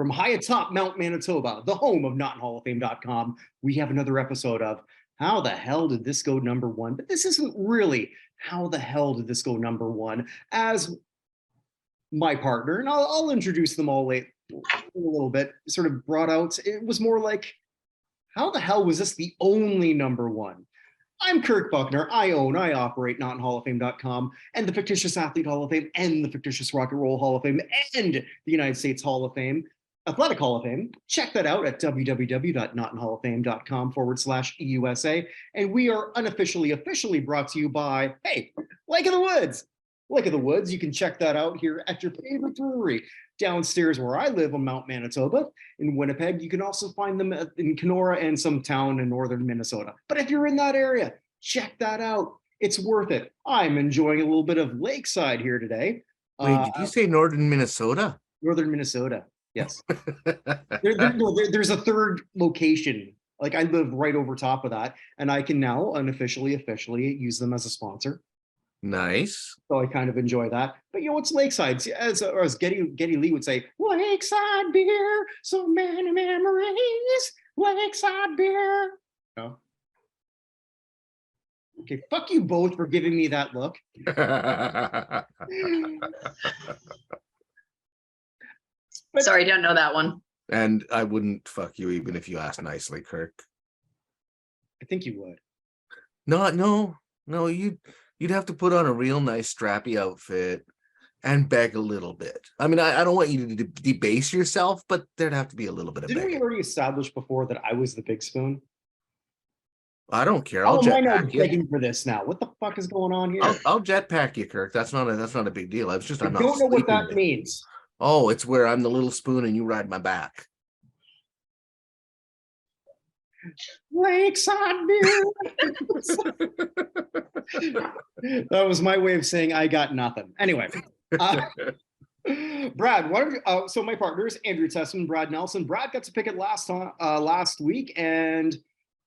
From high atop Mount Manitoba, the home of NotInHallOfFame.com, we have another episode of How the Hell Did This Go Number One? But this isn't really How the Hell Did This Go Number One, as my partner, and I'll introduce them all later in a little bit, sort of brought out. It was more like, how the hell was this the only number one? I'm Kirk Buchner. I operate NotInHallOfFame.com and the Fictitious Athlete Hall of Fame and the Fictitious Rock and Roll Hall of Fame and the United States Hall of Fame, Athletic Hall of Fame. Check that out at www.NotInHallOfFame.com/EUSA. And we are officially brought to you by, hey, Lake of the Woods. Lake of the Woods, you can check that out here at your favorite brewery downstairs where I live on Mount Manitoba. In Winnipeg, you can also find them in Kenora and some town in northern Minnesota. But if you're in that area, check that out. It's worth it. I'm enjoying a little bit of lakeside here today. Wait, did you say northern Minnesota? Northern Minnesota, yes. There's a third location. Like I live right over top of that, and I can now unofficially use them as a sponsor. Nice. So I kind of enjoy that. But you know, it's lakeside. As Geddy Lee would say, lakeside beer, so many memories, lakeside beer. Oh. Okay, fuck you both for giving me that look. Sorry, don't know that one. And I wouldn't fuck you even if you asked nicely, Kirk. I think you would. No, you'd have to put on a real nice strappy outfit and beg a little bit. I mean, I don't want you to debase yourself, but there'd have to be a little bit of begging. Didn't we already establish before that I was the big spoon? I don't care. I'll jetpack you. Begging for this now. What the fuck is going on here? I'll jetpack you, Kirk. That's not a big deal. I'm not. I don't know what that means. Oh, it's where I'm the little spoon and you ride my back. Lakeside beer. That was my way of saying I got nothing. Anyway, Brad, so my partners, Andrea Tessmann, Brad Nelson. Brad got to pick it last week, and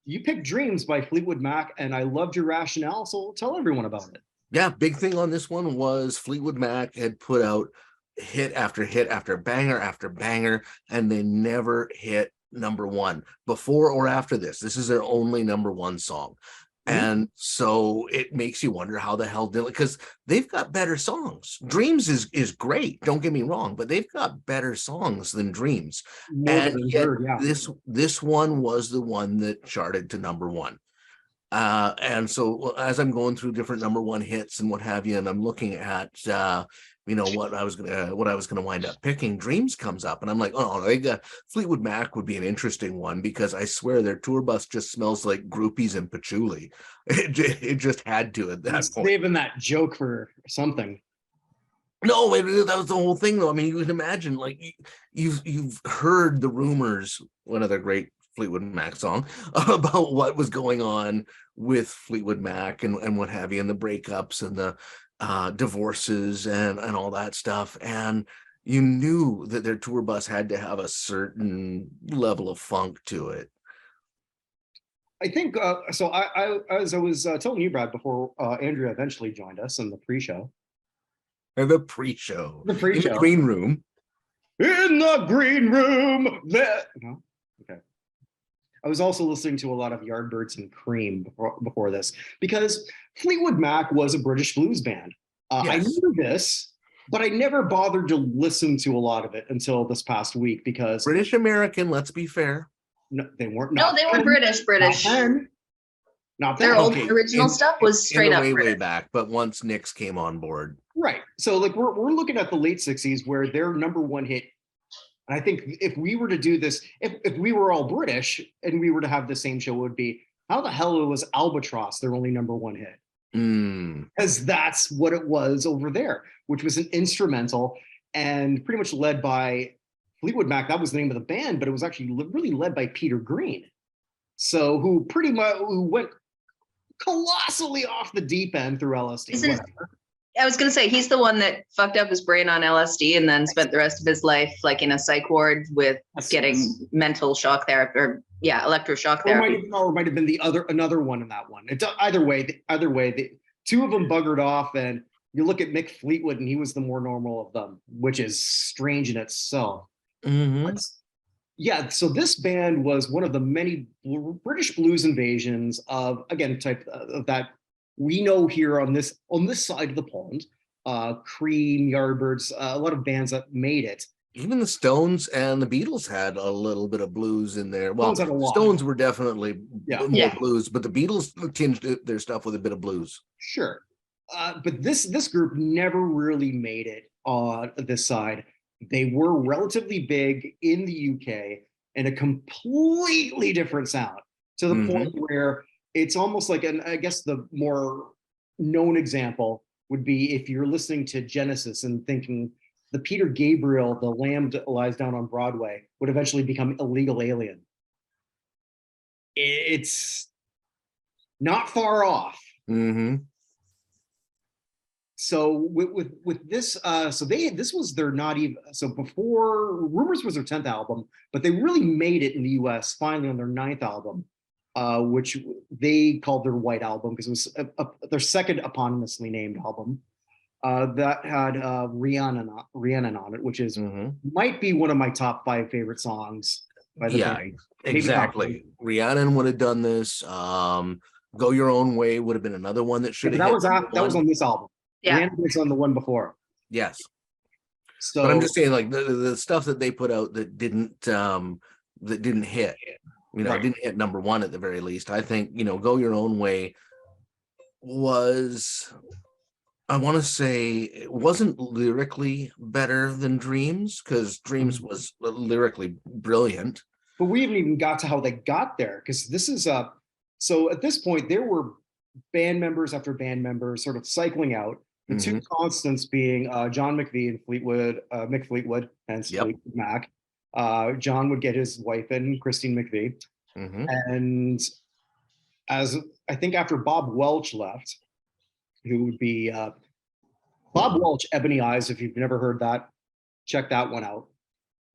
you picked Dreams by Fleetwood Mac, and I loved your rationale, so tell everyone about it. Yeah, big thing on this one was Fleetwood Mac had put out hit after hit after banger after banger, and they never hit number one before or after this. This is their only number one song. And so it makes you wonder how the hell did it, because they've got better songs. Dreams is great, don't get me wrong, but they've got better songs than Dreams. And yet this one was the one that charted to number one. And so as I'm going through different number one hits and what have you, and I'm looking at what I was gonna wind up picking, Dreams comes up, and I'm like, Fleetwood Mac would be an interesting one, because I swear their tour bus just smells like groupies and patchouli. It just had to at that point. Saving that joke for something. No, that was the whole thing, though. I mean, you can imagine, like, you've heard the rumors, another great Fleetwood Mac song, about what was going on with Fleetwood Mac and what have you, and the breakups and the divorces and all that stuff, and you knew that their tour bus had to have a certain level of funk to it. I think so. I as I was telling you, Brad, before Andrea eventually joined us in the pre-show. In the pre-show. In the green room. In the green room. No? Okay. I was also listening to a lot of Yardbirds and Cream before this, because Fleetwood Mac was a British blues band. Yes. I knew this, but I never bothered to listen to a lot of it until this past week, because British American, let's be fair. No, they weren't. No, they were British. Not their old original stuff was straight up way back, but once Nix came on board. Right. So like we're looking at the late 60s, where their number one hit. And I think if we were to do this, if we were all British and we were to have the same show, it would be, how the hell was Albatross their only number one hit? Because that's what it was over there, which was an instrumental and pretty much led by Fleetwood Mac. That was the name of the band, but it was actually really led by Peter Green. So who went colossally off the deep end through LSD. I was going to say, he's the one that fucked up his brain on LSD and then spent the rest of his life like in a psych ward with getting mental shock therapy, or electroshock therapy. Or might have been another one in that one. Either way, the two of them buggered off, and you look at Mick Fleetwood and he was the more normal of them, which is strange in itself. Mhm. Yeah, so this band was one of the many British blues invasions of, again, type of that we know here on this side of the pond. Cream, Yardbirds, a lot of bands that made it. Even the Stones and the Beatles had a little bit of blues in there. Well, Stones had a lot. Stones were definitely Yeah. more blues, but the Beatles tinged their stuff with a bit of blues. Sure. But this group never really made it on this side. They were relatively big in the UK and a completely different sound, to the point where it's almost like, and I guess the more known example would be if you're listening to Genesis and thinking the Peter Gabriel, The Lamb Lies Down on Broadway, would eventually become Illegal Alien. It's not far off. So with this, so this was their not even, so before Rumors was their 10th album, but they really made it in the US finally on their 9th album, which they called their White Album because it was their second eponymously named album. That had Rhiannon on it, which is might be one of my top 5 favorite songs by the band. Exactly. Rhiannon would have done this. Go Your Own Way would have been another one that should have. That was on this album. Yeah, Rhiannon was on the one before. Yes. So, but I'm just saying, like the stuff that they put out that didn't hit, didn't hit number 1 at the very least. I think Go Your Own Way was, I want to say, it wasn't lyrically better than Dreams, because Dreams was lyrically brilliant. But we haven't even got to how they got there, because this is so at this point there were band members after band members sort of cycling out. The two constants being John McVie and Fleetwood, Mick Fleetwood, hence Fleetwood Mac. John would get his wife in, Christine McVie. And as I think after Bob Welch left, who would be Bob Welch, Ebony Eyes, if you've never heard that, check that one out.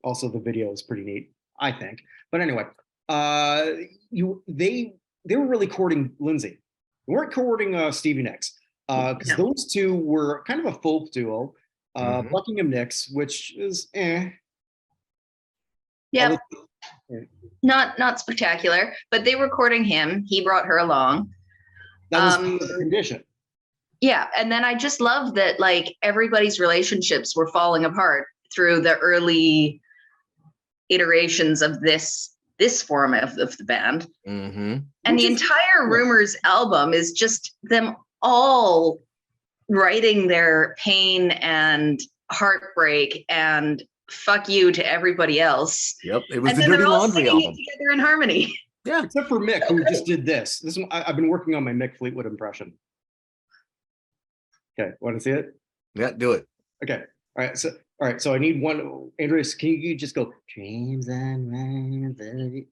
Also, the video is pretty neat, I think. But anyway, they were really courting Lindsay. They weren't courting Stevie Nicks. Because those two were kind of a folk duo, Buckingham Nicks, which is yeah, not spectacular, but they were courting him. He brought her along. That was the condition. Yeah, and then I just love that like everybody's relationships were falling apart through the early iterations of this form of the band. And the entire Rumors album is just them all writing their pain and heartbreak and fuck you to everybody else. Yep, it was and the Dirty Laundry album together in harmony. Yeah, except for Mick, who just did this. This is, I've been working on my Mick Fleetwood impression. Okay, want to see it? Yeah, do it. Okay, all right. So I need one. Andrea, can you just go? Dreams and rain,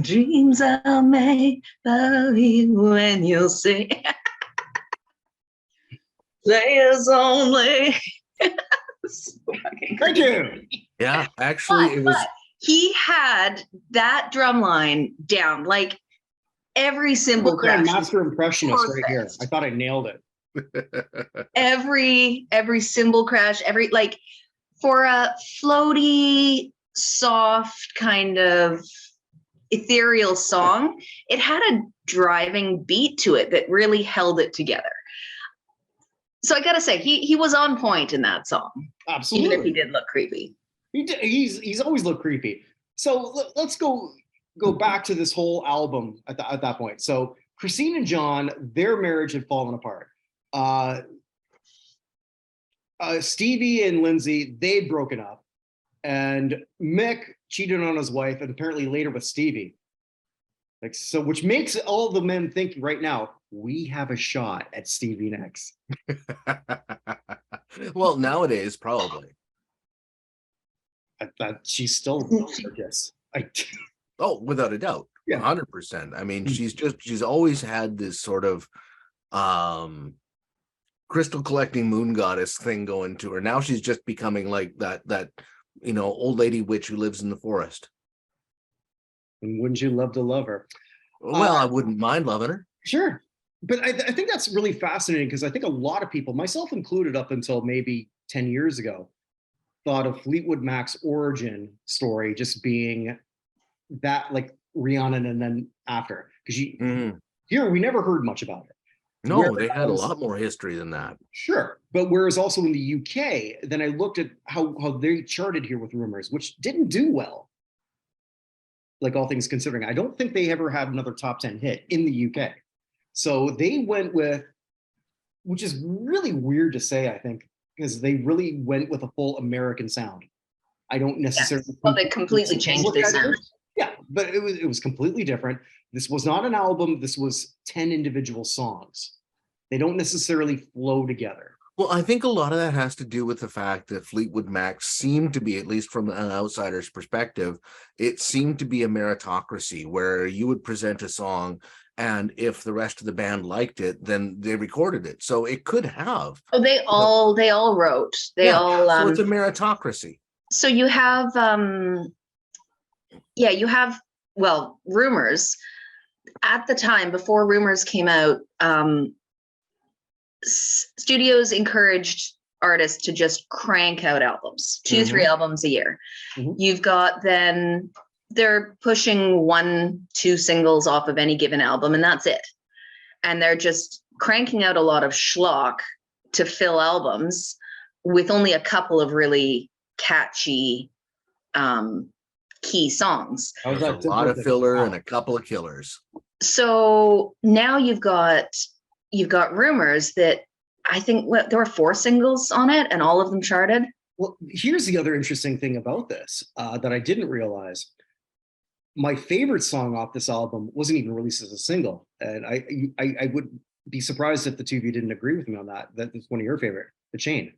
dreams I'll make of you when you'll see. Players only. Thank you. Yeah, actually, it was. He had that drum line down, like every cymbal crash. Master impressionist right here. I thought I nailed it. every cymbal crash, like for a floaty, soft kind of ethereal song, it had a driving beat to it that really held it together. So I gotta say, he was on point in that song. Absolutely. Even if he did look creepy. He's always looked creepy. So let's go back to this whole album at that point. So Christine and John, their marriage had fallen apart. Stevie and Lindsay, they'd broken up. And Mick cheated on his wife, and apparently later with Stevie. Like, so, which makes all the men think right now, we have a shot at Stevie Nicks. Well, nowadays, probably. She's still gorgeous. Oh, without a doubt. Yeah. 100%. I mean, she's always had this sort of crystal collecting moon goddess thing going to her. Now she's just becoming like that old lady witch who lives in the forest. And wouldn't you love to love her? Well, I wouldn't mind loving her. Sure. But I think that's really fascinating, because I think a lot of people, myself included up until maybe 10 years ago, thought of Fleetwood Mac's origin story just being that like Rhiannon and then after, because here we never heard much about it. No, they had a lot more history than that. Sure, but whereas also in the UK, then I looked at how they charted here with Rumors, which didn't do well. Like all things considering, I don't think they ever had another top 10 hit in the UK. So they went with, which is really weird to say, I think, because they really went with a full American sound. I don't necessarily. Yes. Well, they completely changed their sound. Yeah, but it was completely different. This was not an album. This was 10 individual songs. They don't necessarily flow together. Well, I think a lot of that has to do with the fact that Fleetwood Mac seemed to be, at least from an outsider's perspective, it seemed to be a meritocracy where you would present a song, and if the rest of the band liked it, then they recorded it. So it could have. Oh, they all wrote. So it's a meritocracy. So you have Rumors. At the time, before Rumors came out, studios encouraged artists to just crank out albums, 2-3 albums a year. You've got then they're pushing 1-2 singles off of any given album, and that's it. And they're just cranking out a lot of schlock to fill albums with only a couple of really catchy key songs. A lot of filler and a couple of killers. So now you've got Rumors that I think there were 4 singles on it, and all of them charted. Well, here's the other interesting thing about this that I didn't realize. My favorite song off this album wasn't even released as a single, and I would be surprised if the two of you didn't agree with me on that. That's one of your favorite, The Chain.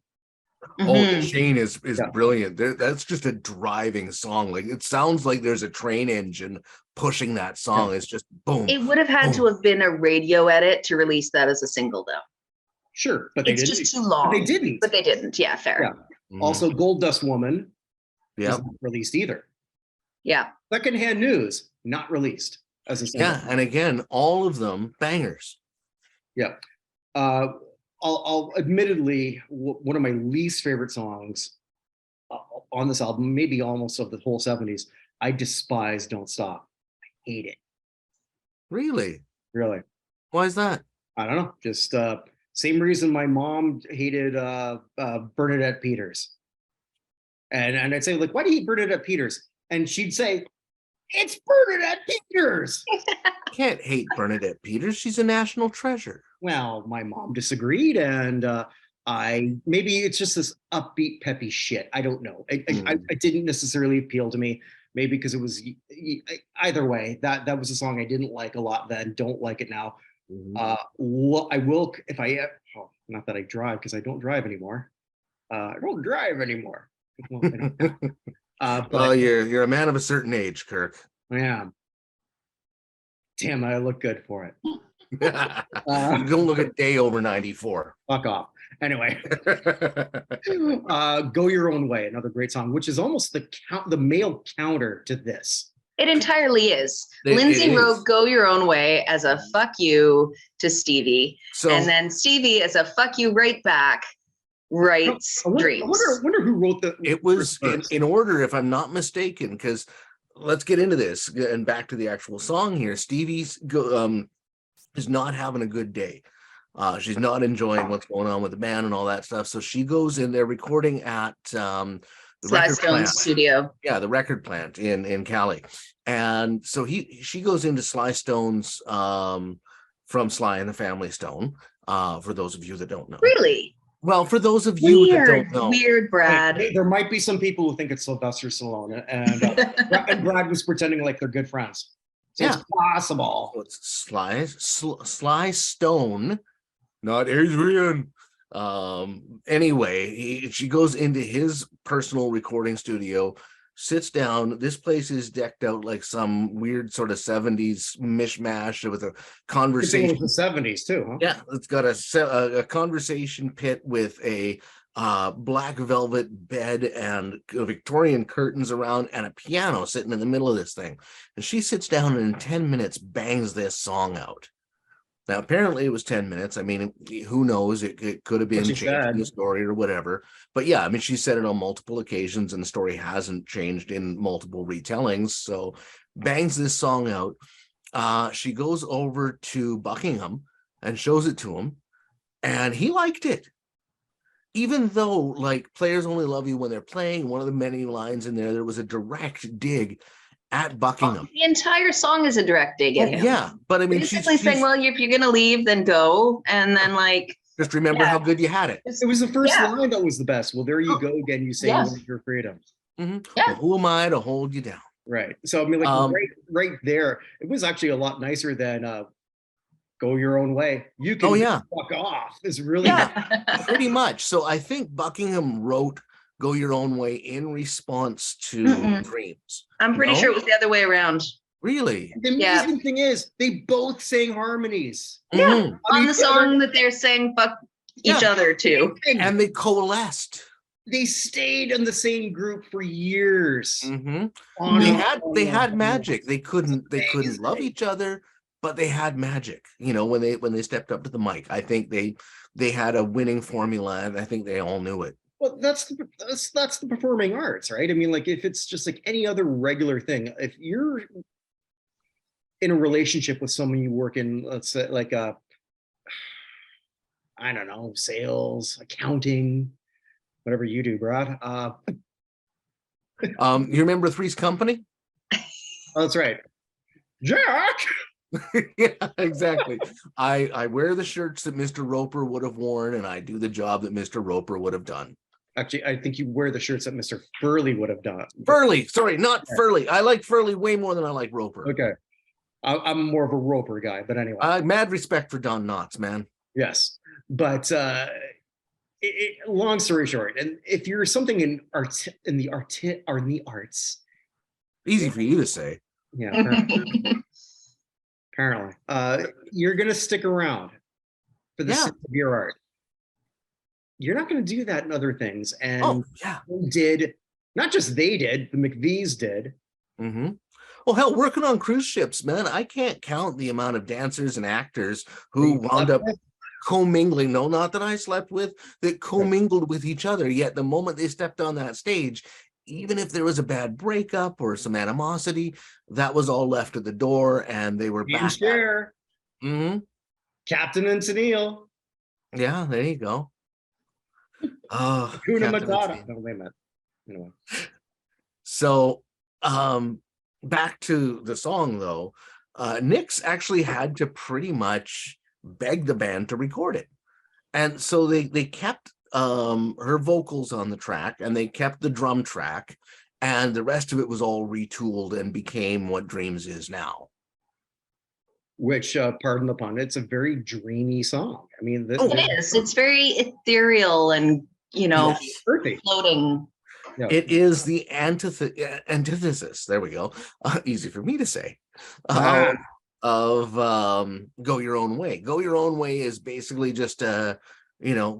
Oh, The Chain is brilliant. That's just a driving song. Like, it sounds like there's a train engine pushing that song. It's just boom. It would have had to have been a radio edit to release that as a single, though. Sure, but it's just too long. But they didn't. But they didn't. Yeah, fair. Yeah. Also, Gold Dust Woman, not released either. Yeah. Secondhand News, not released as a single. Yeah, and again, all of them bangers. Yeah. I'll admittedly, one of my least favorite songs on this album, maybe almost of the whole 70s, I despise Don't Stop. I hate it. Really? Really. Why is that? I don't know. Just same reason my mom hated Bernadette Peters. And I'd say, like, why do you hate Bernadette Peters? And she'd say, it's Bernadette Peters. Can't hate Bernadette Peters. She's a national treasure. Well, my mom disagreed, and maybe it's just this upbeat, peppy shit. I don't know. I didn't necessarily appeal to me. Maybe because it was either way. That was a song I didn't like a lot then. Don't like it now. I will if I not that I drive, because I don't drive anymore. I don't drive anymore. Well, you're a man of a certain age, Kirk. I am. Damn, I look good for it. You don't look a day over 94. Fuck off. Anyway, Go Your Own Way, another great song, which is almost the male counter to this. It entirely is. Lindsay wrote Go Your Own Way as a fuck you to Stevie, and then Stevie as a fuck you right back writes Dreams. I wonder who wrote the. It was in order, if I'm not mistaken, because let's get into this and back to the actual song here. Stevie's is not having a good day. She's not enjoying what's going on with the band and all that stuff. So she goes in there recording at the Sly Stone's studio. Yeah, the record plant in Cali. And so she goes into Sly Stone's from Sly and the Family Stone, for those of you that don't know. Really? Well, for those of you that don't know. Weird, Brad. There might be some people who think it's Sylvester Stallone, and Brad was pretending like they're good friends. So it's possible. So it's Sly Stone, not Adrian. Anyway, she goes into his personal recording studio, sits down. This place is decked out like some weird sort of 70s mishmash with a conversation. It was the 70s too, huh? Yeah, it's got a conversation pit with a black velvet bed and Victorian curtains around and a piano sitting in the middle of this thing. And she sits down and in 10 minutes bangs this song out. Now, apparently it was 10 minutes. I mean, who knows? It could have been What she changing said. the story or whatever. But yeah, I mean, she said it on multiple occasions and the story hasn't changed in multiple retellings. So bangs this song out. She goes over to Buckingham and shows it to him, and he liked it. Even though, like, players only love you when they're playing, one of the many lines in there was a direct dig at Buckingham. The entire song is a direct dig at him. Yeah, but I mean, basically saying, well, if you're gonna leave, then go, and then like just remember how good you had it. It was the first line that was the best. Well, there you go again. You say you want your freedom. Yeah. Well, who am I to hold you down? Right. So I mean, like right there, it was actually a lot nicer than "Go Your Own Way." You can fuck off. Is really pretty much. So I think Buckingham wrote "Go Your Own Way" in response to Dreams. I'm pretty sure it was the other way around. Really? The amazing thing is they both sang harmonies. Yeah, on the song that they're saying "fuck" each other to, and they coalesced. They stayed in the same group for years. They had magic. They couldn't love each other, but they had magic. You know, when they stepped up to the mic, I think they had a winning formula, and I think they all knew it. Well, that's the performing arts, right? I mean, like if it's just like any other regular thing, if you're in a relationship with someone you work in, let's say like I don't know, sales, accounting, whatever you do, Brad. You remember Three's Company? Oh, that's right. Jack. Yeah, exactly. I wear the shirts that Mr. Roper would have worn, and I do the job that Mr. Roper would have done. Actually, I think you wear the shirts that Mr. Furley would have done. Furley, sorry, not Furley. I like Furley way more than I like Roper. Okay. I'm more of a Roper guy, but anyway. Mad respect for Don Knotts, man. Yes. But long story short, and if you're something in the arts. Easy for you to say. Yeah. Apparently. You're gonna stick around for the sake of your art. You're not going to do that in other things. And they did, not just they did, the McVies did. Well, hell, working on cruise ships, man, I can't count the amount of dancers and actors who wound up commingling. No, not that I slept with, that commingled with each other. Yet the moment they stepped on that stage, even if there was a bad breakup or some animosity, that was all left at the door, and they were back. Share. Captain and Tennille. Yeah, there you go. Hakuna Matata. No, wait a minute. Anyway. So back to the song though, Nix actually had to pretty much beg the band to record it. And so they kept her vocals on the track, and they kept the drum track, and the rest of it was all retooled and became what Dreams is now. Which, pardon the pun, it's a very dreamy song. I mean, it is. It's very ethereal and, floating. Yeah. It is the antithesis. There we go. Easy for me to say. Of Go Your Own Way. Go Your Own Way is basically just a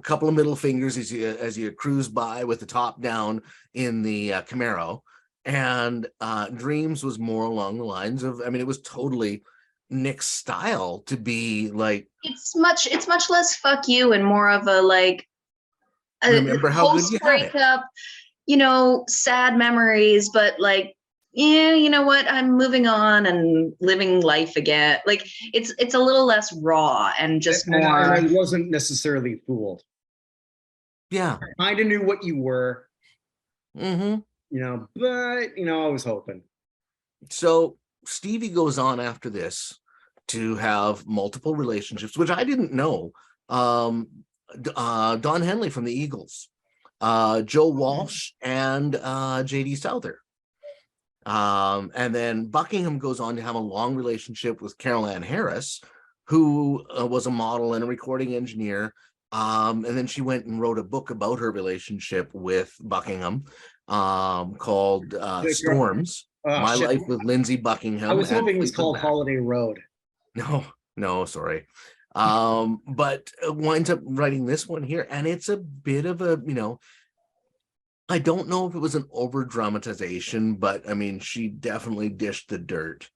couple of middle fingers as you cruise by with the top down in the Camaro. And Dreams was more along the lines of, I mean, it was totally Nick's style to be like, it's much less fuck you and more of a like remember how good you had it. Sad memories, but like, you know what, I'm moving on and living life again. Like it's a little less raw and just more. And I wasn't necessarily fooled. Yeah, I kind of knew what you were. Mm-hmm. But I was hoping. So Stevie goes on after this to have multiple relationships, which I didn't know. Don Henley from the Eagles, Joe Walsh, and J.D. Souther. And then Buckingham goes on to have a long relationship with Carol Ann Harris, who was a model and a recording engineer. And then she went and wrote a book about her relationship with Buckingham called Storms. My Life with Lindsay Buckingham. I was hoping it was called Holiday Road. No, sorry. But winds up writing this one here, and it's a bit of a, I don't know if it was an over dramatization, but I mean, she definitely dished the dirt.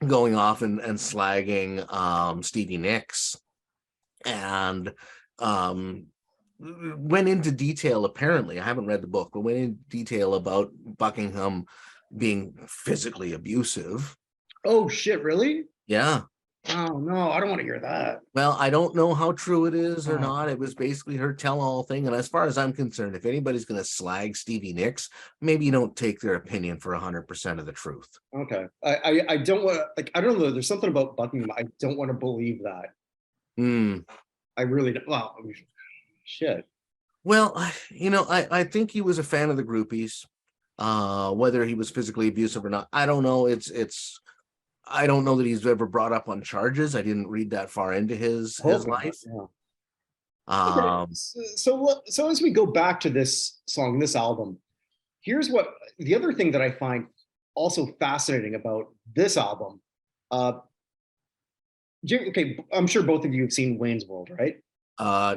going off and slagging Stevie Nicks, and went into detail, apparently, I haven't read the book, but went into detail about Buckingham being physically abusive. Oh shit, really? Yeah. Oh no, I don't want to hear that. Well, I don't know how true it is or Oh. not. It was basically her tell-all thing. And as far as I'm concerned, if anybody's going to slag Stevie Nicks, maybe you don't take their opinion for 100% of the truth. Okay. I don't want to, like, I don't know. There's something about Buckingham. I don't want to believe that. I really don't. Well, I mean, shit. Well, I think he was a fan of the groupies. Whether he was physically abusive or not, I don't know. I don't know that he's ever brought up on charges. I didn't read that far into his life. Yeah. So as we go back to this song, this album, here's what the other thing that I find also fascinating about this album. Okay, I'm sure both of you have seen Wayne's World, right?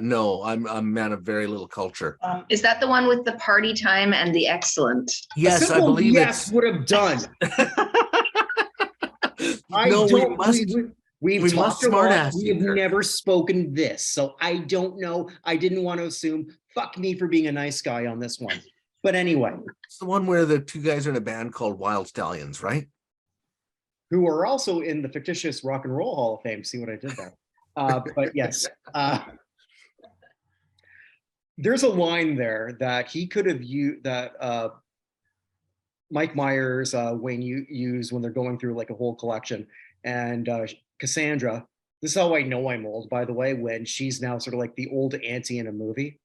No, I'm a man of very little culture. Is that the one with the party time and the excellent? Yes, I believe yes would have done. We've talked a lot. We have never spoken this, so I don't know. I didn't want to assume. Fuck me for being a nice guy on this one. But anyway, it's the one where the two guys are in a band called Wild Stallions, right? Who are also in the fictitious Rock and Roll Hall of Fame. See what I did there? But yes, there's a line there that he could have used, that Mike Myers, Wayne use when they're going through like a whole collection, and Cassandra. This is how I know I'm old, by the way, when she's now sort of like the old auntie in a movie.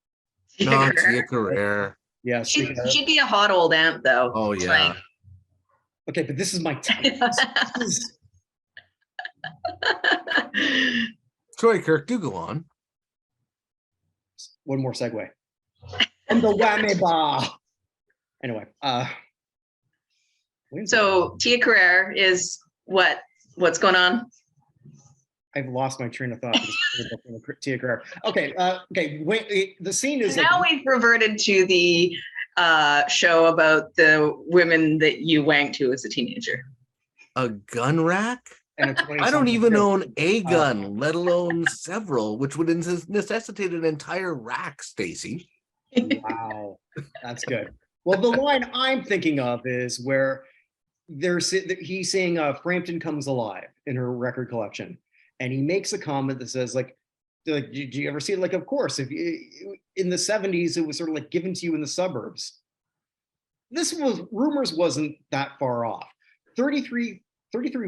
No, Tia Carrere. Yeah, she'd be a hot old aunt, though. Oh yeah. Like... Okay, but this is my time. Sorry, Kirk, do go on. One more segue. And the whammy bar. Anyway, so Tia Carrere is what's going on? I've lost my train of thought. Tia Carrere. Okay, okay. Wait, the scene is. Now we've reverted to the show about the women that you wanked to as a teenager. A gun rack? And I don't even own a gun, let alone several, which would necessitate an entire rack, Stacy. Wow, that's good. Well, the line I'm thinking of is where he's saying Frampton Comes Alive in her record collection. And he makes a comment that says, like, do you ever see it? Like, of course, if in the 70s, it was sort of like given to you in the suburbs. This was, Rumors wasn't that far off. 33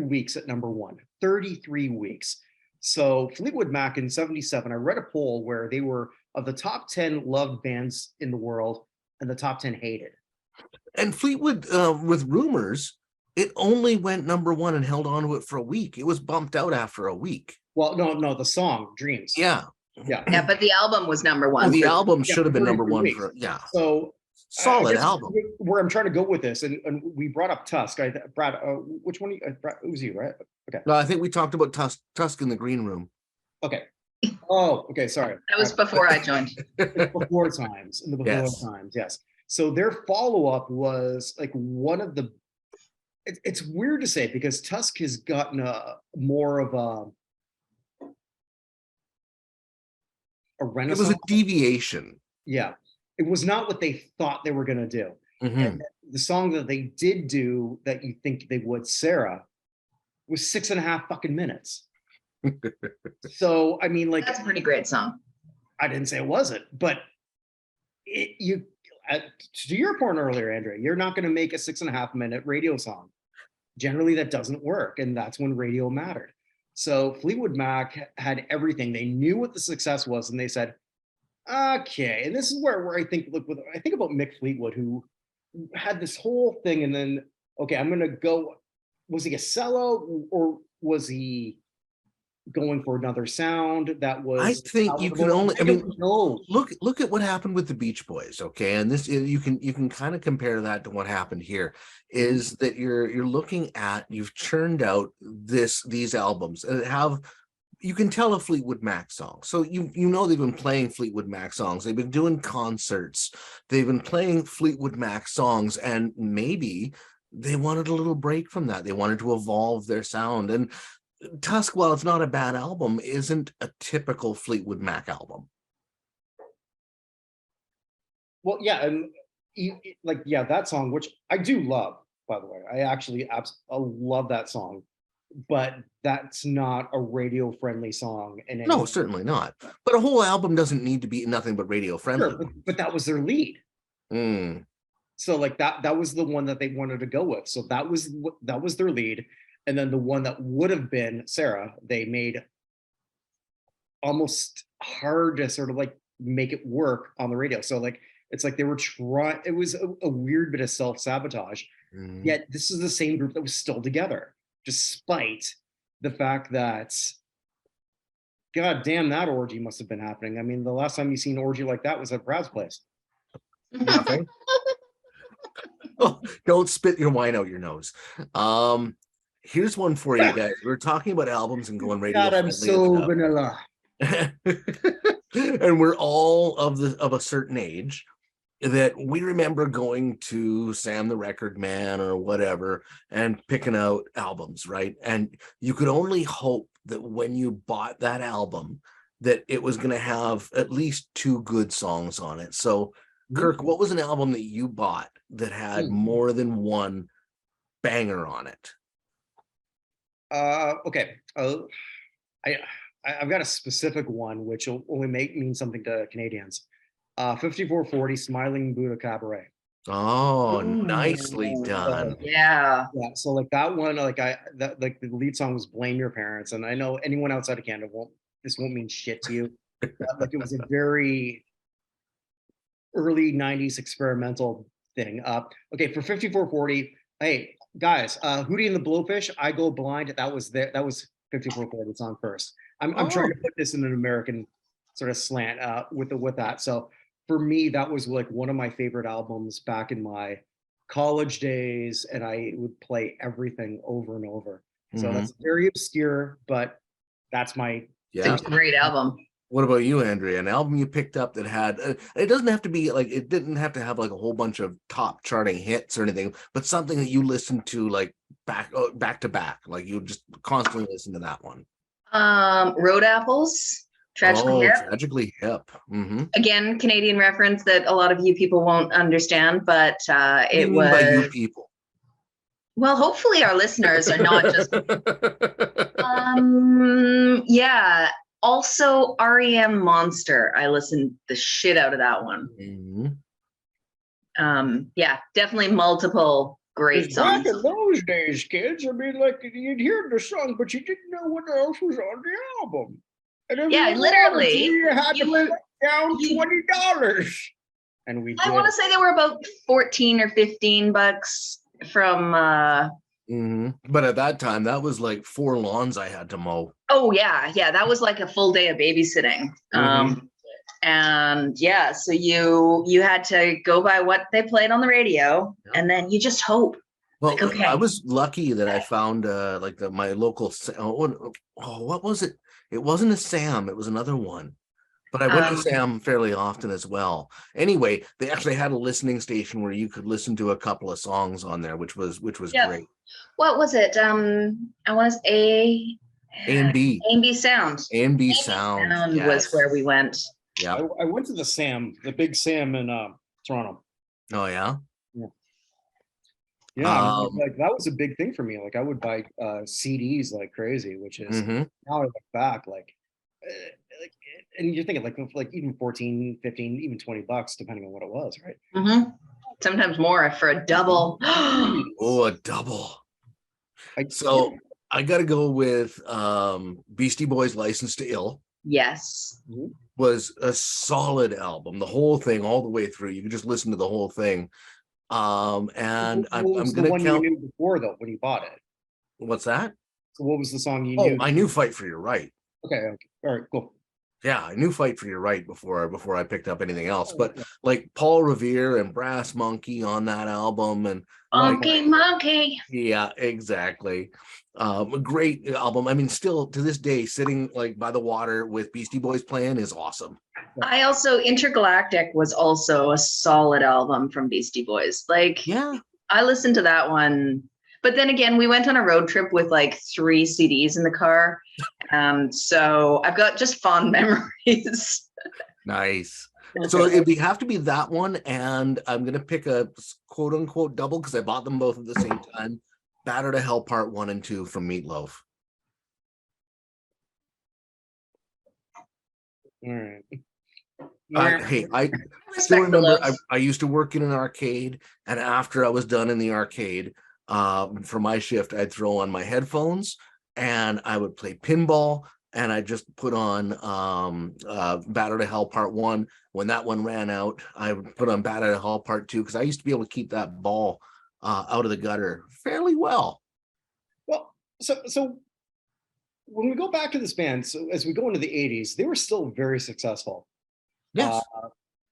weeks at number one, 33 weeks. So Fleetwood Mac in 77, I read a poll where they were of the top 10 loved bands in the world and the top 10 hated. And Fleetwood, with Rumors, it only went number one and held on to it for a week. It was bumped out after a week. Well, no, the song Dreams. Yeah. Yeah, but the album was number one. Well, the album should have been number one for, yeah. So solid album. Where I'm trying to go with this, and we brought up Tusk. Brad, which one? It was you, right? Okay. No, I think we talked about Tusk in the green room. Okay. Oh, okay. Sorry. That was before I joined. Before times, in the before times, yes. So their follow-up was like one of the. It's weird to say because Tusk has gotten more of a renaissance. It was a deviation. Yeah. It was not what they thought they were going to do. Mm-hmm. And the song that they did do that you think they would, Sarah, was 6.5 fucking minutes. So, I mean, like. That's a pretty great song. I didn't say it wasn't, but to your point earlier, Andrea, you're not going to make a 6.5 minute radio song. Generally, that doesn't work. And that's when radio mattered. So Fleetwood Mac had everything. They knew what the success was. And they said, okay. And this is where I think, look, I think about Mick Fleetwood, who had this whole thing. And then, okay, I'm going to go. Was he a sellout or was he going for another sound that was? I think you can only. I mean, look at what happened with the Beach Boys. Okay, and this you can kind of compare that to what happened here. Is that you're looking at, you've churned out these albums and have. You can tell a Fleetwood Mac song. So you know they've been playing Fleetwood Mac songs. They've been doing concerts. They've been playing Fleetwood Mac songs, and maybe they wanted a little break from that. They wanted to evolve their sound. And Tusk, while it's not a bad album, isn't a typical Fleetwood Mac album. Well, yeah, and like, yeah, that song, which I do love, by the way. I actually love that song, but that's not a radio friendly song. And No, certainly not. But a whole album doesn't need to be nothing but radio friendly. Sure, but that was their lead. Mm. So like that was the one that they wanted to go with. So that was their lead. And then the one that would have been Sarah, they made almost hard to sort of like make it work on the radio. So like it's like they were trying, it was a weird bit of self-sabotage. Mm. Yet this is the same group that was still together, despite the fact that, God damn, that orgy must have been happening. I mean, the last time you seen an orgy like that was at Brad's place. Nothing. Oh, don't spit your wine out your nose. Here's one for you guys. We're talking about albums and going radio. God, I'm so vanilla. And we're all of a certain age that we remember going to Sam the Record Man or whatever and picking out albums, right? And you could only hope that when you bought that album that it was going to have at least 2 good songs on it. So Kirk, what was an album that you bought that had more than one banger on it? Okay. I've got a specific one which will only mean something to Canadians. 5440 Smiling Buddha Cabaret. Oh, nicely done. Yeah. Yeah. So like that one, like like the lead song was Blame Your Parents. And I know anyone outside of Canada this won't mean shit to you. Like it was a very early 90s experimental thing. Okay, for 5440, hey guys, Hootie and the Blowfish, I Go Blind. That was 5440 song first. I'm trying to put this in an American sort of slant with that. So for me, that was like one of my favorite albums back in my college days, and I would play everything over and over. So that's very obscure, but that's my It's a great album. What about you, Andrea? An album you picked up that had, it doesn't have to be like, it didn't have to have like a whole bunch of top charting hits or anything, but something that you listened to like back to back, like you just constantly listen to that one. Road Apples, Tragically Hip. Tragically Hip. Again, Canadian reference that a lot of you people won't understand, but it was by you people. Well, hopefully our listeners are not just yeah. Also, REM Monster. I listened the shit out of that one. Yeah, definitely multiple great songs. Back in those days, kids, I mean, like you'd hear the song, but you didn't know what else was on the album. And yeah, literally, you had to put down $20. And we did. I want to say they were about 14 or 15 bucks from But at that time, that was like 4 lawns I had to mow. Oh yeah, that was like a full day of babysitting. And yeah, so you had to go by what they played on the radio, and then you just hope. Well, like, okay. I was lucky that I found like my local. What was it? It wasn't a Sam. It was another one. But I went to Sam fairly often as well. Anyway, they actually had a listening station where you could listen to a couple of songs on there, which was great. What was it? I want to say A&B. A&B Sound. A&B Sound was where we went. Yeah. I went to the big Sam in Toronto. Oh yeah. Yeah, like that was a big thing for me. Like I would buy CDs like crazy, which is now I look back like, and you're thinking like even 14, 15, even $20, depending on what it was, right? Sometimes more for a double. Oh, a double. So I got to go with Beastie Boys' License to Ill. Yes. Was a solid album. The whole thing, all the way through. You could just listen to the whole thing. And I'm going to count. You knew before though when you bought it. What's that? So what was the song you knew? I knew Fight for Your Right. Okay. All right. Cool. Yeah, I knew Fight for Your Right before I picked up anything else. But like Paul Revere and Brass Monkey on that album, and Monkey. Yeah, exactly. A great album. I mean, still to this day, sitting like by the water with Beastie Boys playing is awesome. I also Intergalactic was also a solid album from Beastie Boys. Like, yeah, I listened to that one. But then again, we went on a road trip with like 3 CDs in the car. So I've got just fond memories. Nice. So it'd have to be that one, and I'm gonna pick a quote unquote double because I bought them both at the same time. Batter to Hell Part 1 and 2 from Meatloaf. All right. Hey, I still Respect the remember looks. I used to work in an arcade, and after I was done in the arcade, for my shift, I'd throw on my headphones and I would play pinball, and I just put on Batter to Hell Part 1. When that one ran out, I would put on Batter to Hell Part 2 because I used to be able to keep that ball out of the gutter fairly well. Well, so when we go back to this band, so as we go into the 80s, they were still very successful. Yes.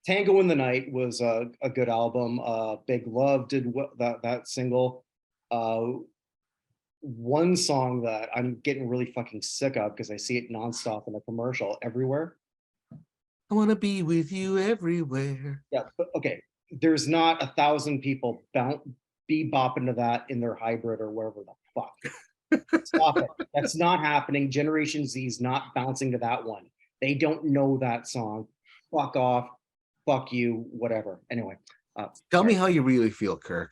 Tango in the Night was a good album. Big Love did that single. One song that I'm getting really fucking sick of because I see it nonstop in a commercial everywhere. I want to be with you everywhere. Yeah, but okay. There's not 1,000 people bebopping to that in their hybrid or wherever the fuck. Stop it. That's not happening. Generation Z's not bouncing to that one. They don't know that song. Fuck off. Fuck you. Whatever. Anyway. Tell me how you really feel, Kirk.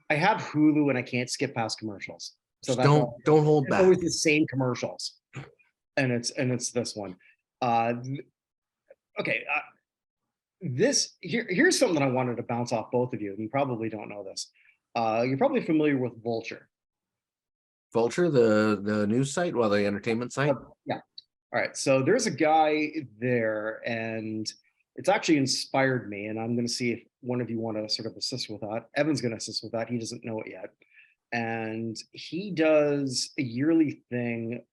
I have Hulu and I can't skip past commercials. So Just don't hold it's back. always the same commercials. And it's this one. Okay. Here's something that I wanted to bounce off both of you. You probably don't know this. You're probably familiar with Vulture. Vulture, the news site, well, the entertainment site. Yeah. All right. So there's a guy there, and it's actually inspired me. And I'm going to see if one of you want to sort of assist with that. Evan's going to assist with that. He doesn't know it yet. And he does a yearly thing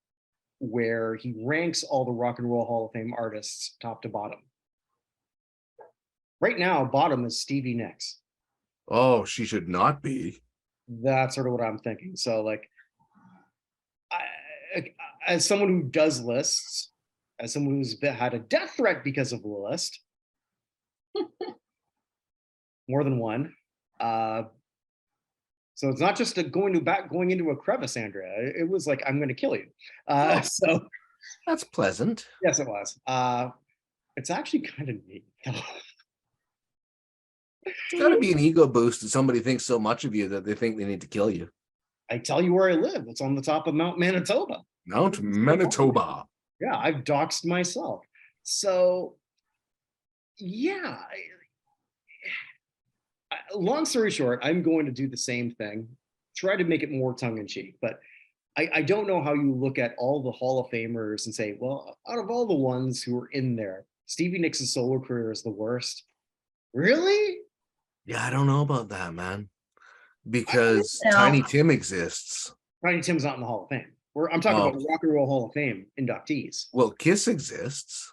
where he ranks all the Rock and Roll Hall of Fame artists top to bottom. Right now, bottom is Stevie Nicks. Oh, she should not be. That's sort of what I'm thinking. So, like, as someone who does lists, as someone who's had a death threat because of the list, more than one. So it's not just going into a crevice, Andrea. It was like, I'm going to kill you. So That's pleasant. yes, it was. It's actually kind of neat. It's got to be an ego boost that somebody thinks so much of you that they think they need to kill you. I tell you where I live. It's on the top of Mount Manitoba. Mount Manitoba. Yeah, I've doxed myself. So, yeah. Long story short, I'm going to do the same thing, try to make it more tongue-in-cheek, but I don't know how you look at all the Hall of Famers and say, well, out of all the ones who are in there, Stevie Nicks' solo career is the worst. Really? Yeah, I don't know about that, man. Because No. Tiny Tim exists. Tiny Tim's not in the Hall of Fame. I'm talking about Rock and Roll Hall of Fame inductees. Well, Kiss exists.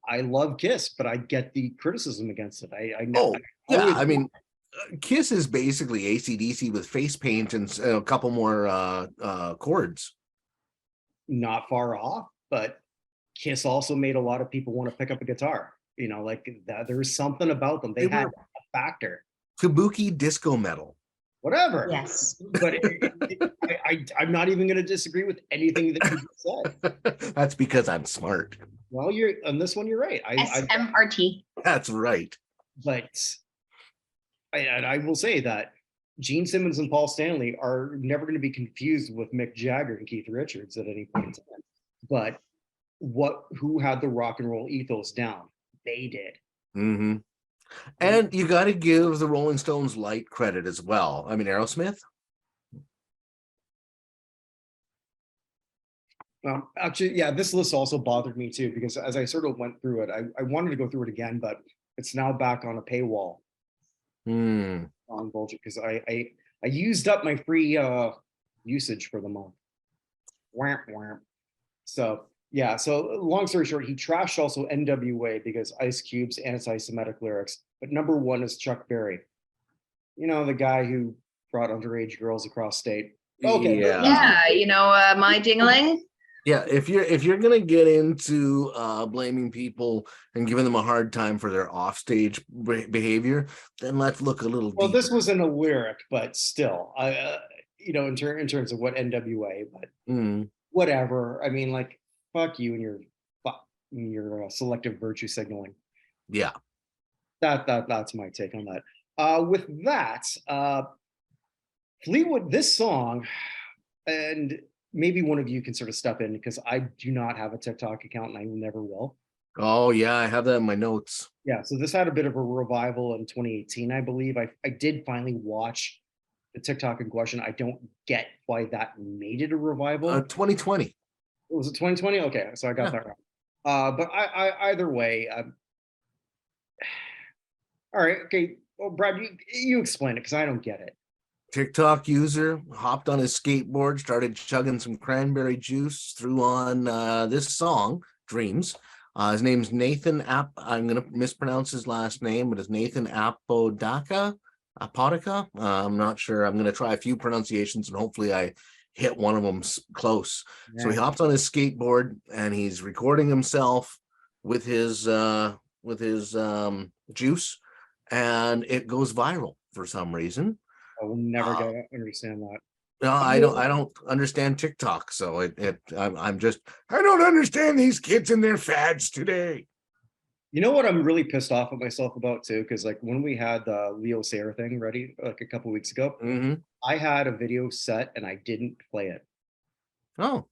I love Kiss, but I get the criticism against it. I know. I mean, Kiss is basically AC/DC with face paint and a couple more chords. Not far off, but Kiss also made a lot of people want to pick up a guitar. You know, like that. There was something about them. They had a factor. Kabuki disco metal. Whatever. Yes. But I'm not even going to disagree with anything that you said. That's because I'm smart. Well, you're on this one. You're right. SMRT. That's right. But I will say that Gene Simmons and Paul Stanley are never going to be confused with Mick Jagger and Keith Richards at any point in time. But who had the rock and roll ethos down? They did. Mm-hmm. And you got to give the Rolling Stones light credit as well. I mean, Aerosmith. Actually, yeah, this list also bothered me too, because as I sort of went through it, I wanted to go through it again, but it's now back on a paywall on Vulture because I used up my free usage for the month. Whamp, whamp. So yeah, so long story short, he trashed also NWA because Ice Cube's anti-Semitic lyrics, but number one is Chuck Berry. You know, the guy who brought underage girls across state. Okay. Yeah. Yeah, you know, my dingling. Yeah, if you're gonna get into blaming people and giving them a hard time for their offstage behavior, then let's look a little Well, deeper. this wasn't a lyric, but still, in terms of what NWA, but Mm, whatever. I mean, like, fuck you and your selective virtue signaling. yeah. That's my take on that. With that, Fleetwood, this song, and maybe one of you can sort of step in because I do not have a TikTok account and I never will. Oh yeah, I have that in my notes. Yeah, so this had a bit of a revival in 2018, I believe. I did finally watch the TikTok in question. I don't get why that made it a revival. 2020. Was it 2020? Okay, so I got Yeah. that wrong. But either way, all right, okay. Well, Brad, you explain it because I don't get it. TikTok user hopped on his skateboard, started chugging some cranberry juice, threw on this song, Dreams. His name's Nathan I'm going to mispronounce his last name, but it's Nathan Apodaca. I'm not sure. I'm going to try a few pronunciations and hopefully I hit one of them close. So he hops on his skateboard and he's recording himself with his juice, and it goes viral for some reason. I will never understand that. No, I don't understand TikTok, so I'm just, I don't understand these kids and their fads today. You know what I'm really pissed off at myself about too? Because like when we had the Leo Sayer thing ready like a couple weeks ago, I had a video set and I didn't play it. Oh,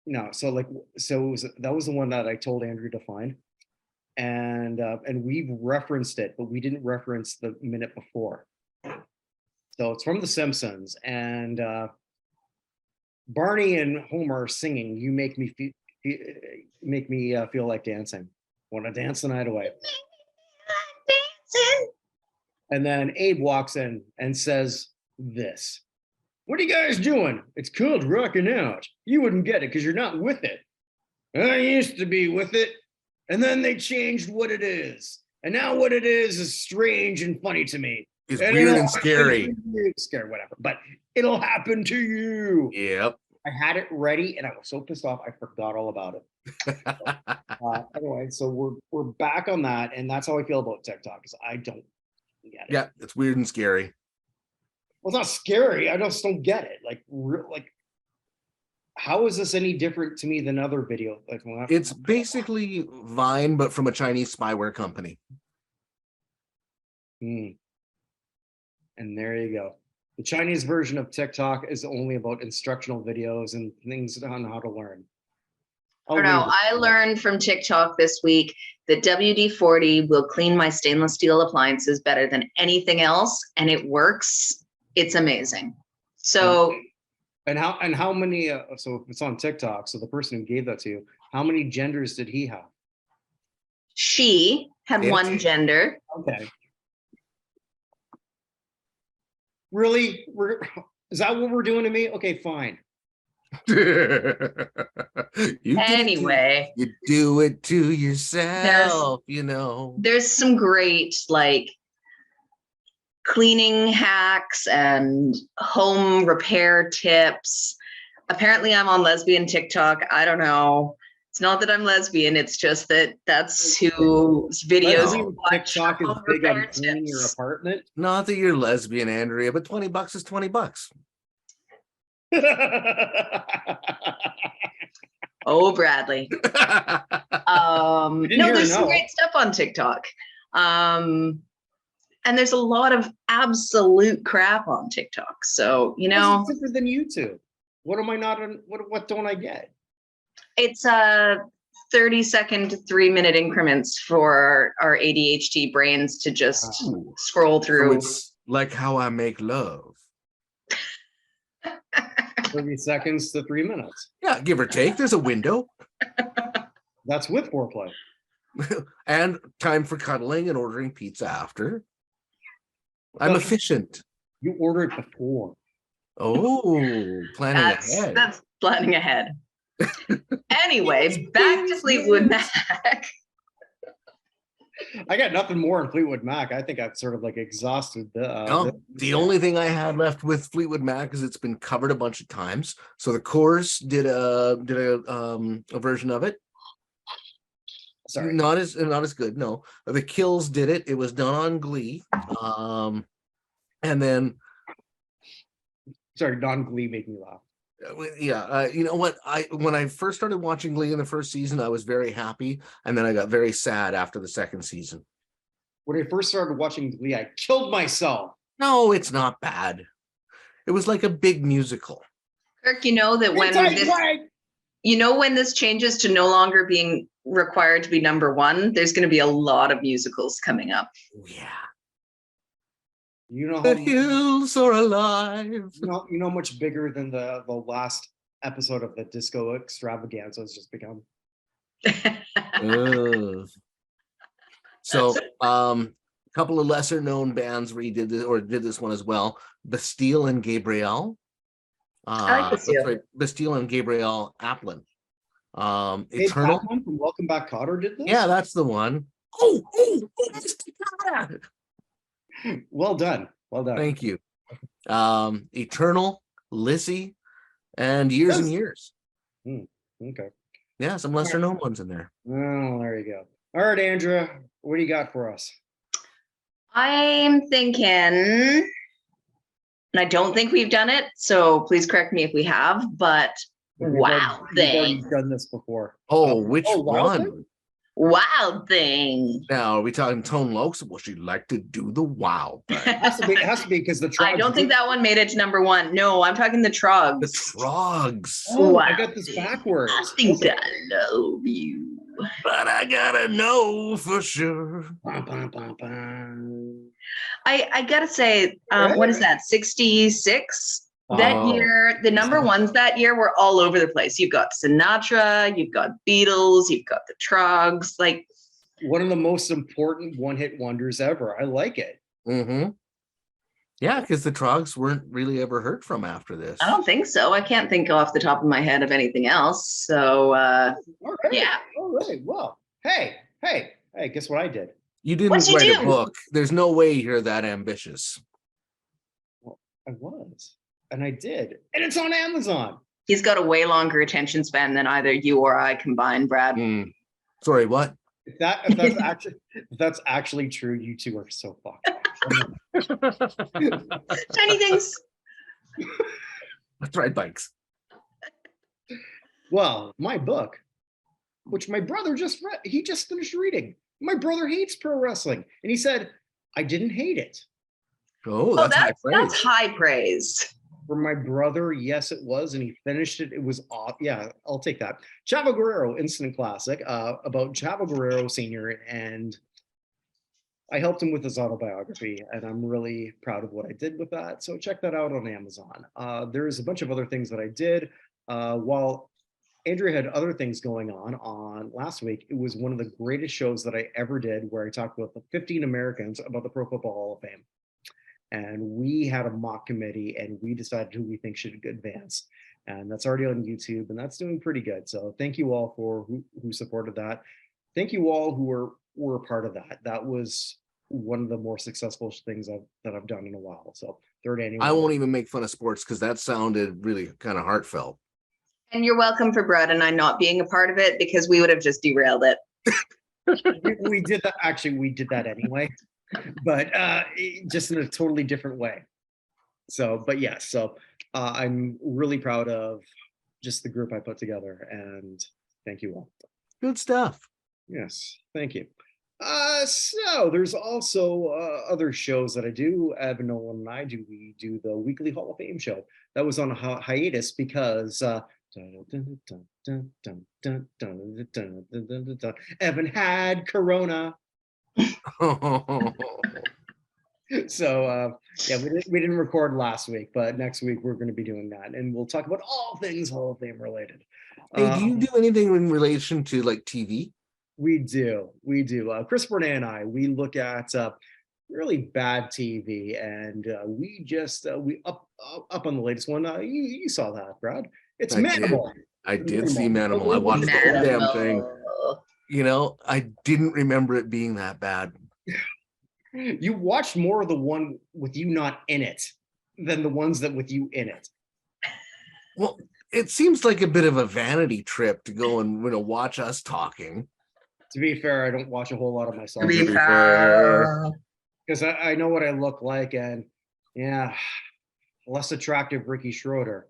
no, so that was the one that I told Andrea to find, and we've referenced it, but we didn't reference the minute before. So it's from The Simpsons, and Barney and Homer are singing "You Make Me Feel Like Dancing." Want to dance the night away? And then Abe walks in and says this. What are you guys doing? It's called rocking out. You wouldn't get it because you're not with it. I used to be with it, and then they changed what it is. And now what it is strange and funny to me. it's weird and scary. Scary, whatever. But it'll happen to you. Yep. I had it ready, and I was so pissed off I forgot all about it. Anyway, so we're back on that, and that's how I feel about TikTok. Because I don't get it. Yeah, it's weird and scary. Well, it's not scary. I just don't get it. Like, how is this any different to me than other video? Like, it's basically Vine, but from a Chinese spyware company. And there you go. The Chinese version of TikTok is only about instructional videos and things on how to learn. I don't know. I learned from TikTok this week that WD-40 will clean my stainless steel appliances better than anything else, and it works. It's amazing. So, and how many? So if it's on TikTok, so the person who gave that to you, how many genders did he have? She had one gender. Okay. Really? Is that what we're doing to me? Okay, fine. Anyway, you do it to yourself, There's some great like cleaning hacks and home repair tips. Apparently I'm on lesbian TikTok. I don't know. It's not that I'm lesbian. It's just that that's whose videos you watch. TikTok is big on cleaning your apartment. Not that you're lesbian, Andrea, but $20 is $20. Oh, Bradley. No, there's some great stuff on TikTok. And there's a lot of absolute crap on TikTok. So, it's different than YouTube. What am I not on? What don't I get? It's 30-second to 3-minute increments for our ADHD brains to just scroll through. So it's like how I make love. 30 seconds to 3 minutes. Yeah, give or take. There's a window. That's with foreplay. And time for cuddling and ordering pizza after. I'm efficient. You order it before. Oh, planning ahead. That's planning ahead. Anyways, back to Fleetwood Mac. I got nothing more on Fleetwood Mac. I think I've sort of like exhausted The only thing I had left with Fleetwood Mac is it's been covered a bunch of times. So the Course did a version of it. Sorry. Not as good. No, the Kills did it. It was done on Glee. And then Sorry, non-Glee made me laugh. you know what? When I first started watching Glee in the first season, I was very happy, and then I got very sad after the second season. When I first started watching Glee, I killed myself. No, it's not bad. It was like a big musical. Kirk, you know that when this changes to no longer being required to be number one, there's going to be a lot of musicals coming up. Yeah. You know The hills are alive. You know how much bigger than the last episode of the Disco Extravaganza has just become. So a couple of lesser known bands did this one as well. Bastille and Gabrielle. I like Bastille. Sorry, Bastille and Gabrielle Applin. Hey, Eternal Tessmann from Welcome Back, Kotter did this. Yeah, that's the one. Oh, Mr. Kotter. Well done. Thank you. Eternal, Lizzie, and Years and Years. Okay. Yeah, some lesser known ones in there. Oh, there you go. All right, Andrea, what do you got for us? I'm thinking, and I don't think we've done it, so please correct me if we have, but Wild Thing. We've done this before. Which Wild one? Thing? Wild Thing. Now, are we talking Tone Locs? Well, she'd like to do the Wild Thing. It has to be because the Trogs. I don't think that one made it to number one. No, I'm talking the Trogs. The Trogs. Oh, I got this backwards. I think I love you. But I gotta know for sure. I gotta say, what is that? 66? That year, the number ones that year were all over the place. You've got Sinatra, you've got Beatles, you've got the Trogs. Like one of the most important one-hit wonders ever. I like it. Mm-hmm. Yeah, because the Trogs weren't really ever heard from after this. I don't think so. I can't think off the top of my head of anything else. So all right. Yeah. All right. Well, hey, guess what I did? You didn't What'd you write do? a book. There's no way you're that ambitious. Well, I was. And I did. And it's on Amazon. He's got a way longer attention span than either you or I combined, Brad. Sorry, what? If that's actually true, you two are so fucked. Tiny things. Let's ride bikes. Well, my book, which my brother just read, he just finished reading. My brother hates pro wrestling. And he said, I didn't hate it. Oh, that's high praise. That's high praise. For my brother, yes, it was, and he finished it. It was off. Yeah, I'll take that. Chavo Guerrero, instant classic, about Chavo Guerrero Sr. And I helped him with his autobiography, and I'm really proud of what I did with that. So check that out on Amazon. There's a bunch of other things that I did. While Andrea had other things going on last week, it was one of the greatest shows that I ever did, where I talked with the 15 Americans about the Pro Football Hall of Fame. And we had a mock committee, and we decided who we think should advance. And that's already on YouTube, and that's doing pretty good. So thank you all for who supported that. Thank you all who were a part of that. That was one of the more successful things that I've done in a while. So third annual. I won't even make fun of sports because that sounded really kind of heartfelt. And you're welcome for Brad and I not being a part of it, because we would have just derailed it. we did that. Actually, we did that anyway. But just in a totally different way. So, but yes, so I'm really proud of just the group I put together, and thank you all. Good stuff. Yes, thank you. So there's also other shows that I do. Evan Nolan and I do. We do the weekly Hall of Fame show. That was on a hiatus because Evan had Corona. So yeah, we didn't record last week, but next week we're going to be doing that, and we'll talk about all things Hall of Fame related. Hey, do you do anything in relation to like TV? We do. Chris Burnett and I, we look at really bad TV, and we just we up on the latest one. You saw that, Brad? It's Manimal. I did see Manimal. I watched the whole damn thing. You know, I didn't remember it being that bad. You watched more of the one with you not in it than the ones that with you in it. Well, it seems like a bit of a vanity trip to go and watch us talking. To be fair, I don't watch a whole lot of myself be fair. because I know what I look like, and yeah, less attractive Ricky Schroeder.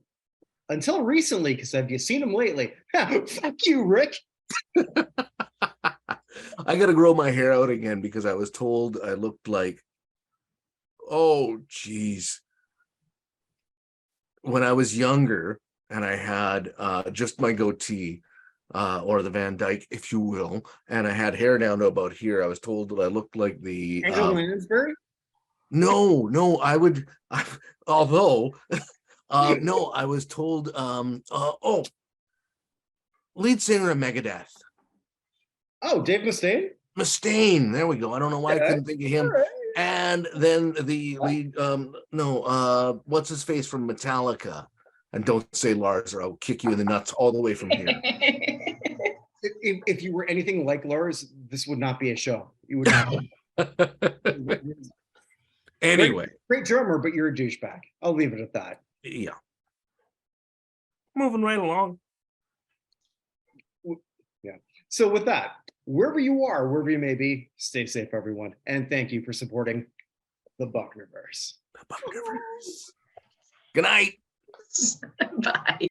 Until recently, because have you seen him lately? Fuck you, Rick. I got to grow my hair out again because I was told I looked like, oh, geez. When I was younger and I had just my goatee, or the Van Dyke, if you will, and I had hair down to about here, I was told that I looked like the Angel Lansbury? No, although no, I was told lead singer of Megadeth. Oh, Dave Mustaine? Mustaine, there we go. I don't know why I couldn't think of him. Right. And then the lead, what's his face from Metallica? And don't say Lars, or I'll kick you in the nuts all the way from here. If you were anything like Lars, this would not be a show. You would not. Anyway, great drummer, but you're a douchebag. I'll leave it at that. Yeah. Moving right along. Yeah. So with that, wherever you are, wherever you may be, stay safe, everyone. And thank you for supporting the Buchnerverse. The Buchnerverse. Good night. Bye.